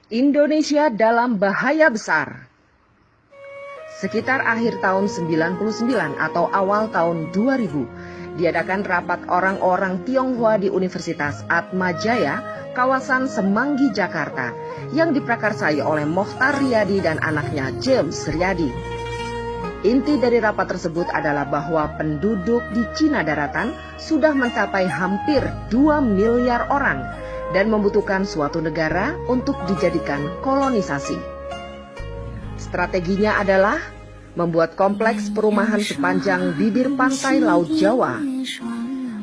Indonesia dalam bahaya besar. Sekitar akhir tahun 99 atau awal tahun 2000, diadakan rapat orang-orang Tionghoa di Universitas Atmajaya, kawasan Semanggi, Jakarta, yang diprakarsai oleh Mokhtar Riyadi dan anaknya James Riyadi. Inti dari rapat tersebut adalah bahwa penduduk di Cina daratan sudah mencapai hampir 2 miliar orang dan membutuhkan suatu negara untuk dijadikan kolonisasi. Strateginya adalah membuat kompleks perumahan sepanjang bibir pantai Laut Jawa.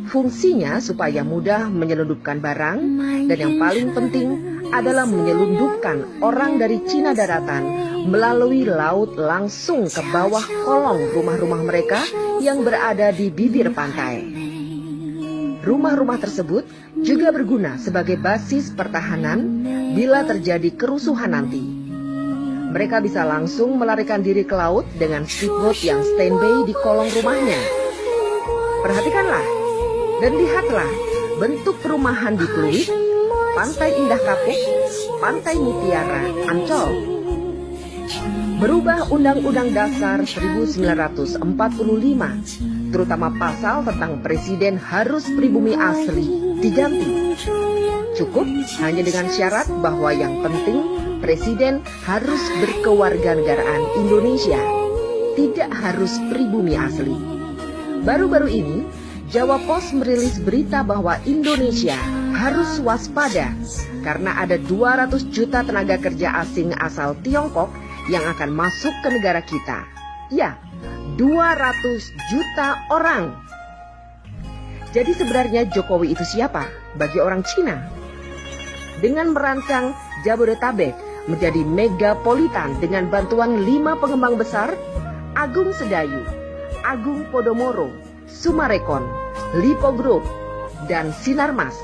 Fungsinya supaya mudah menyelundupkan barang, dan yang paling penting adalah menyelundupkan orang dari Cina daratan melalui laut langsung ke bawah kolong rumah-rumah mereka yang berada di bibir pantai. Rumah-rumah tersebut juga berguna sebagai basis pertahanan bila terjadi kerusuhan nanti. Mereka bisa langsung melarikan diri ke laut dengan speedboat yang standby di kolong rumahnya. Perhatikanlah dan lihatlah bentuk perumahan di Pluit, Pantai Indah Kapuk, Pantai Mutiara, Ancol. Merubah Undang-Undang Dasar 1945, terutama pasal tentang presiden harus pribumi asli, diganti. Cukup hanya dengan syarat bahwa yang penting presiden harus berkewarganegaraan Indonesia, tidak harus pribumi asli. Baru-baru ini, Jawa Pos merilis berita bahwa Indonesia harus waspada karena ada 200 juta tenaga kerja asing asal Tiongkok yang akan masuk ke negara kita. Ya, 200 juta orang. Jadi sebenarnya Jokowi itu siapa bagi orang Cina? Dengan merancang Jabodetabek menjadi megapolitan dengan bantuan 5 pengembang besar, Agung Sedayu, Agung Podomoro, Sumarekon, Lipo Group, dan Sinarmas,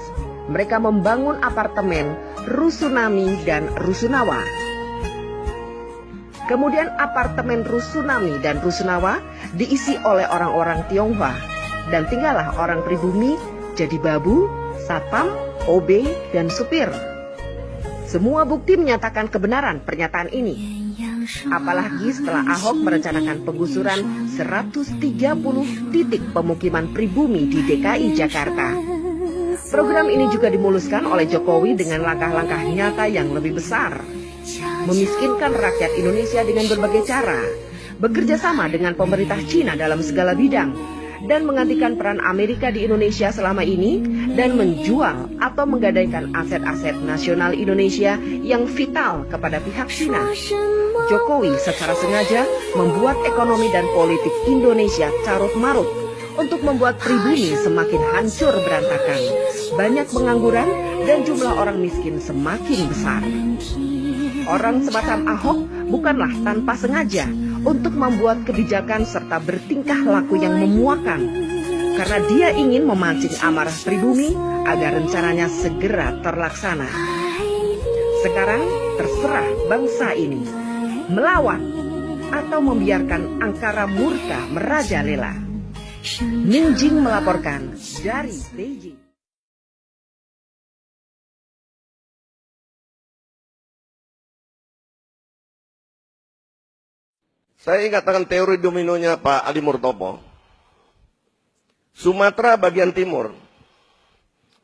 mereka membangun apartemen Rusunami dan Rusunawa. Kemudian apartemen Rusunami dan Rusunawa diisi oleh orang-orang Tionghoa, dan tinggallah orang pribumi jadi babu, satpam, OB, dan supir. Semua bukti menyatakan kebenaran pernyataan ini. Apalagi setelah Ahok merencanakan penggusuran 130 titik pemukiman pribumi di DKI Jakarta. Program ini juga dimuluskan oleh Jokowi dengan langkah-langkah nyata yang lebih besar. Memiskinkan rakyat Indonesia dengan berbagai cara, bekerja sama dengan pemerintah Cina dalam segala bidang, dan menggantikan peran Amerika di Indonesia selama ini, dan menjual atau menggadaikan aset-aset nasional Indonesia yang vital kepada pihak Cina. Jokowi secara sengaja membuat ekonomi dan politik Indonesia carut-marut untuk membuat pribumi semakin hancur berantakan, banyak pengangguran, dan jumlah orang miskin semakin besar. Orang semacam Ahok bukanlah tanpa sengaja untuk membuat kebijakan serta bertingkah laku yang memuakan, karena dia ingin memancing amarah pribumi agar rencananya segera terlaksana. Sekarang terserah bangsa ini melawan atau membiarkan angkara murka merajalela. Ningjing melaporkan dari Beijing. Saya ingat dengan teori dominonya Pak Ali Murtopo. Sumatera bagian timur,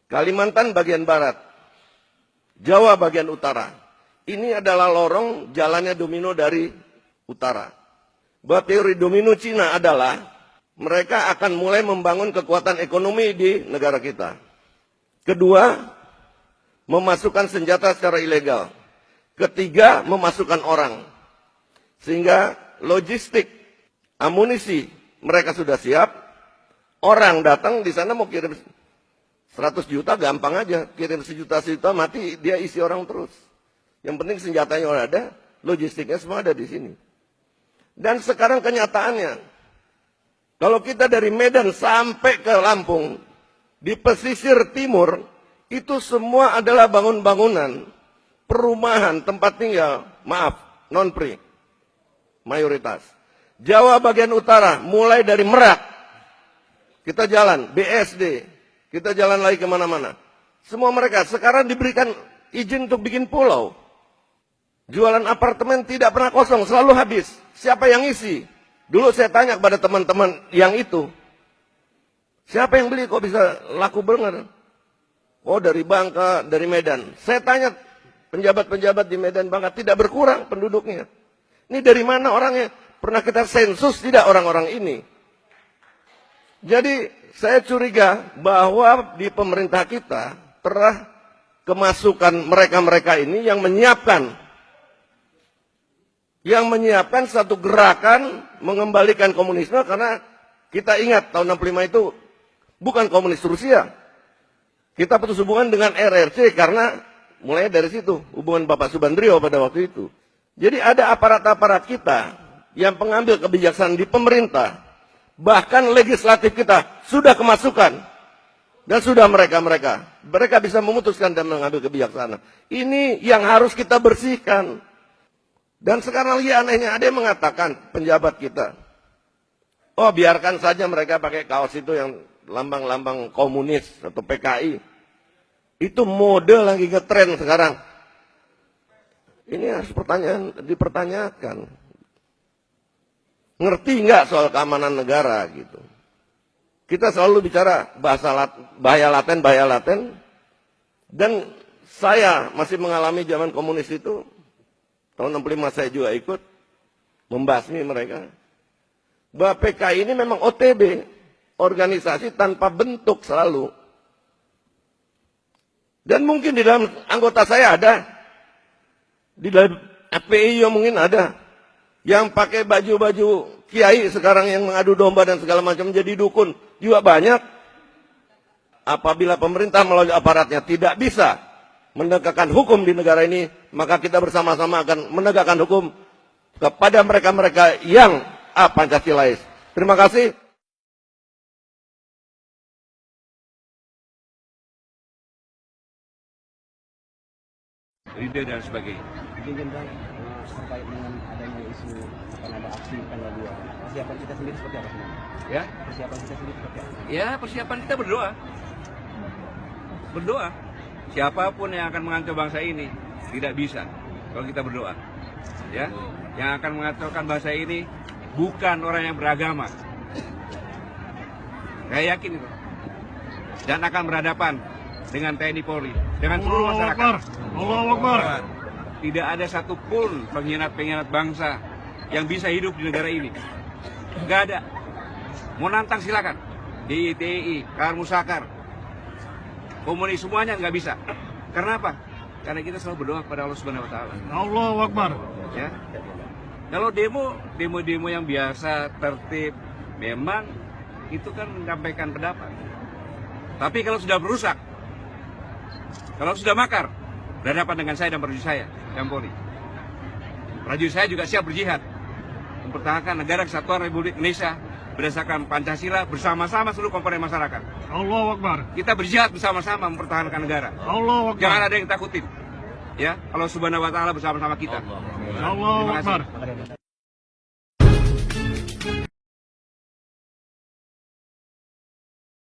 Kalimantan bagian barat, Jawa bagian utara. Ini adalah lorong jalannya domino dari utara. Bahwa teori domino Cina adalah mereka akan mulai membangun kekuatan ekonomi di negara kita. Kedua, memasukkan senjata secara ilegal. Ketiga, memasukkan orang. Sehingga logistik, amunisi mereka sudah siap. Orang datang di sana mau kirim 100 juta gampang aja. Kirim sejuta mati dia isi orang terus. Yang penting senjatanya udah ada, logistiknya semua ada di sini. Dan sekarang kenyataannya, kalau kita dari Medan sampai ke Lampung, di pesisir timur, itu semua adalah bangun-bangunan, perumahan, tempat tinggal, maaf, non-pri, mayoritas. Jawa bagian utara, mulai dari Merak, kita jalan, BSD, kita jalan lagi kemana-mana. Semua mereka sekarang diberikan izin untuk bikin pulau. Jualan apartemen tidak pernah kosong, selalu habis. Siapa yang isi? Dulu saya tanya kepada teman-teman yang itu, siapa yang beli kok bisa laku bener? Oh dari Bangka, dari Medan. Saya tanya penjabat-penjabat di Medan Bangka, tidak berkurang penduduknya. Ini dari mana orangnya? Pernah kita sensus tidak orang-orang ini? Jadi saya curiga bahwa di pemerintah kita pernah kemasukan mereka-mereka ini yang menyiapkan satu gerakan mengembalikan komunisme, karena kita ingat tahun 65 itu bukan komunis Rusia. Kita putus hubungan dengan RRC karena mulai dari situ hubungan Bapak Subandrio pada waktu itu. Jadi ada aparat-aparat kita yang pengambil kebijaksanaan di pemerintah, bahkan legislatif kita sudah kemasukan dan sudah mereka bisa memutuskan dan mengambil kebijaksanaan. Ini yang harus kita bersihkan. Dan sekarang lagi anehnya ada yang mengatakan penjabat kita, oh biarkan saja mereka pakai kaos itu yang lambang-lambang komunis atau PKI. Itu mode lagi ngetren sekarang. Ini harus dipertanyakan. Ngerti nggak soal keamanan negara gitu? Kita selalu bicara bahaya laten. Dan saya masih mengalami zaman komunis itu. Tahun 65 saya juga ikut membasmi mereka. Bahwa PKI ini memang OTB, organisasi tanpa bentuk selalu. Dan mungkin di dalam anggota saya ada, di dalam FPI mungkin ada, yang pakai baju-baju kiai sekarang yang mengadu domba dan segala macam jadi dukun juga banyak. Apabila pemerintah melalui aparatnya tidak bisa menegakkan hukum di negara ini, maka kita bersama-sama akan menegakkan hukum kepada mereka-mereka yang Pancasilais. Terima kasih. Ide dan sebagainya. Izin Bang, terkait dengan adanya isu akan ada aksi tanggal 2. Persiapan kita sendiri seperti apa sebenarnya? Ya, Persiapan kita sendiri seperti apa? ya persiapan kita berdoa. Berdoa. Siapapun yang akan mengacau bangsa ini tidak bisa kalau kita berdoa. Ya, yang akan mengacaukan bangsa ini bukan orang yang beragama. Saya yakin itu. Dan akan berhadapan dengan TNI Polri, dengan seluruh masyarakat. Allahu Akbar. Tidak ada satupun pengkhianat bangsa yang bisa hidup di negara ini. Nggak ada. Mau nantang silakan. DITI, Kar Musakar, komunis semuanya nggak bisa. Karena apa? Karena kita selalu berdoa kepada Allah Subhanahu Wa Taala. Allahu Akbar. Ya. Kalau demo yang biasa, tertib, memang itu kan menyampaikan pendapat. Tapi kalau sudah berusak, kalau sudah makar, berhadapan dengan saya dan prajurit saya, dan Polri. Prajurit saya juga siap berjihad, mempertahankan negara kesatuan Republik Indonesia berdasarkan Pancasila bersama-sama seluruh komponen masyarakat. Allahu Akbar. Kita berjihad bersama-sama mempertahankan negara. Allahu Akbar. Jangan ada yang takutin. Ya, Allah Subhanahu Wa Taala bersama-sama kita. Allahu Terima kasih. Akbar.